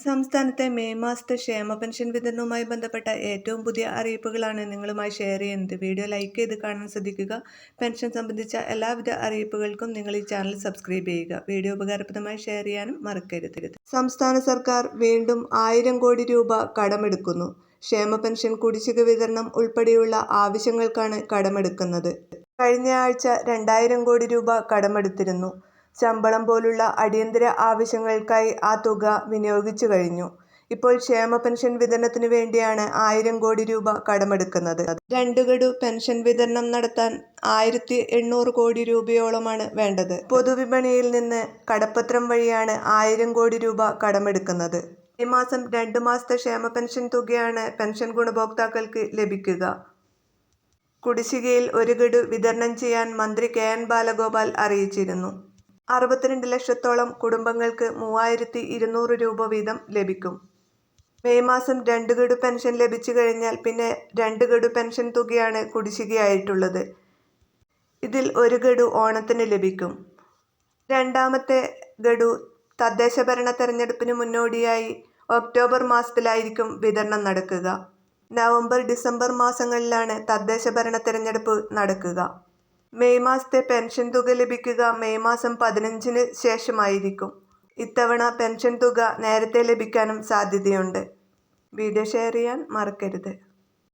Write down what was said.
സംസ്ഥാനത്തെ മെയ് മാസത്തെ ക്ഷേമ പെൻഷൻ വിതരണവുമായി ബന്ധപ്പെട്ട ഏറ്റവും പുതിയ അറിയിപ്പുകളാണ് നിങ്ങളുമായി ഷെയർ ചെയ്യുന്നത്. വീഡിയോ ലൈക്ക് ചെയ്ത് കാണാൻ ശ്രദ്ധിക്കുക. പെൻഷൻ സംബന്ധിച്ച എല്ലാവിധ അറിയിപ്പുകൾക്കും നിങ്ങൾ ഈ ചാനൽ സബ്സ്ക്രൈബ് ചെയ്യുക. വീഡിയോ ഉപകാരപ്രദമായി ഷെയർ ചെയ്യാനും മറക്കരുത്. സംസ്ഥാന സർക്കാർ വീണ്ടും 1000 കോടി രൂപ കടമെടുക്കുന്നു. ക്ഷേമ പെൻഷൻ കുടിശ്ശിക വിതരണം ഉൾപ്പെടെയുള്ള ആവശ്യങ്ങൾക്കാണ് കടമെടുക്കുന്നത്. കഴിഞ്ഞ ആഴ്ച 2000 കോടി രൂപ കടമെടുത്തിരുന്നു. ശമ്പളം പോലുള്ള അടിയന്തര ആവശ്യങ്ങൾക്കായി ആ തുക വിനിയോഗിച്ചു കഴിഞ്ഞു. ഇപ്പോൾ ക്ഷേമ പെൻഷൻ വിതരണത്തിനു വേണ്ടിയാണ് 1000 കോടി രൂപ കടമെടുക്കുന്നത്. 2 ഗഡു പെൻഷൻ വിതരണം നടത്താൻ 1800 കോടി രൂപയോളമാണ് വേണ്ടത്. പൊതുവിപണിയിൽ നിന്ന് കടപ്പത്രം വഴിയാണ് 1000 കോടി രൂപ കടമെടുക്കുന്നത്. ഈ മാസം 2 മാസത്തെ ക്ഷേമ പെൻഷൻ തുകയാണ് പെൻഷൻ ഗുണഭോക്താക്കൾക്ക് ലഭിക്കുക. കുടിശ്ശികയിൽ 1 ഗഡു വിതരണം ചെയ്യാൻ മന്ത്രി KN ബാലഗോപാൽ അറിയിച്ചിരുന്നു. 62 ലക്ഷത്തോളം കുടുംബങ്ങൾക്ക് 3200 രൂപ വീതം ലഭിക്കും. മെയ് മാസം 2 ഗഡു പെൻഷൻ ലഭിച്ചു കഴിഞ്ഞാൽ പിന്നെ 2 ഗഡു പെൻഷൻ തുകയാണ് കുടിശ്ശികയായിട്ടുള്ളത്. ഇതിൽ 1 ഗഡു ഓണത്തിന് ലഭിക്കും. രണ്ടാമത്തെ ഗഡു തദ്ദേശഭരണ തെരഞ്ഞെടുപ്പിന് മുന്നോടിയായി ഒക്ടോബർ മാസത്തിലായിരിക്കും വിതരണം നടക്കുക. നവംബർ, ഡിസംബർ മാസങ്ങളിലാണ് തദ്ദേശഭരണ തെരഞ്ഞെടുപ്പ് നടക്കുക. മെയ് മാസത്തെ പെൻഷൻ തുക ലഭിക്കുക മെയ് മാസം 15-ന് ശേഷമായിരിക്കും. ഇത്തവണ പെൻഷൻ തുക നേരത്തെ ലഭിക്കാനും സാധ്യതയുണ്ട്. വീഡിയോ ഷെയർ ചെയ്യാൻ മറക്കരുത്.